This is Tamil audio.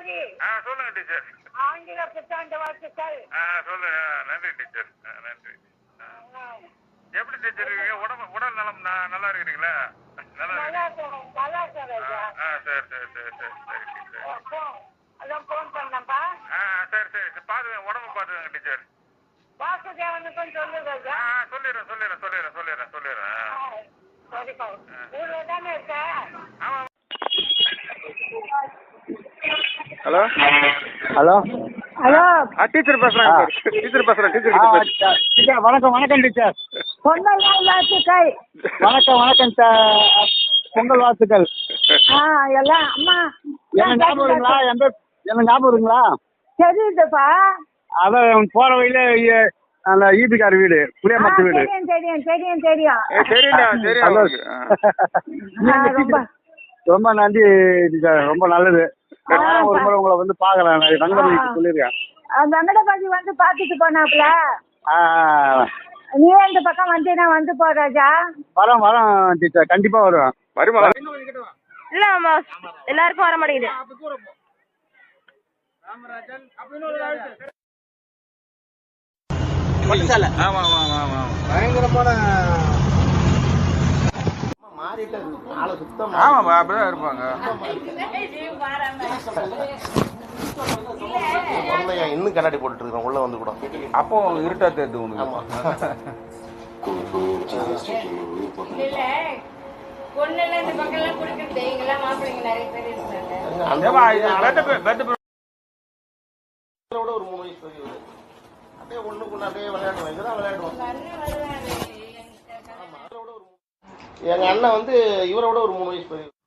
கணபதி. சொல்லுங்க டீச்சர். ஆங்கில புத்தாண்டு வாழ்த்துக்கள். சொல்லுங்க. நன்றி டீச்சர். நன்றி. எப்படி டீச்சர் இருக்கீங்க? உடல் நலம் நல்லா இருக்கிறீங்களா? நல்லா இருக்கேன் ராஜா. சரி சரி சரி சரி சரி டீச்சர். அதான் போன் பண்ணப்பா. சரி சரி பாத்துக்கங்க, உடம்பு பாத்துக்கங்க டீச்சர். வாசுதேவனுக்கும் சொல்லு ராஜா. சொல்லிடுறேன். சரிப்பா. ஊர்ல தானே இருக்க? ஆமா. Hello hello hello. டீச்சர் பேசுறேன். டீச்சர் வணக்கம் டீச்சர். பொங்கல் வாழ்த்துக்கள். வணக்கம் பொங்கல் வாழ்த்துக்கள். எல்லாம் அம்மா என்ன ஞாபகம் இருக்குங்களா? தெரியுதுப்பா. அதான் போற வழியில அந்த ஈபிக்கார வீடு, புளியமரத்து வீடு. ரொம்ப நன்றி டீச்சர், ரொம்ப நல்லது. ஒரு முறை உங்களை வந்து பாக்குறேன், வெங்கடபதி சொல்லிருக்கேன். வெங்கடபதி வந்து பாத்துட்டு போனாப்ல. நீ இந்த பக்கம் வந்தீங்கன்னா வந்து போ ராஜா. வரோம் டீச்சர், கண்டிப்பா வருவேன். இல்ல எல்லாருக்கும் வர மாட்டேங்குது. பயங்கரமான அப்படிதான் இருப்பாங்க. இன்னும் கண்ணாடி போட்டு இருக்கோம், உள்ள வந்து கூட அப்போ இருட்டா தெரியுது உனக்கு. ஒரு 3 வயசு பெரியவர் அப்படியே ஒண்ணுக்குள்ள அப்படியே விளையாடுவோம். எங்க அண்ணன் வந்து இவரோட ஒரு 3 வயசு பெரியவர்.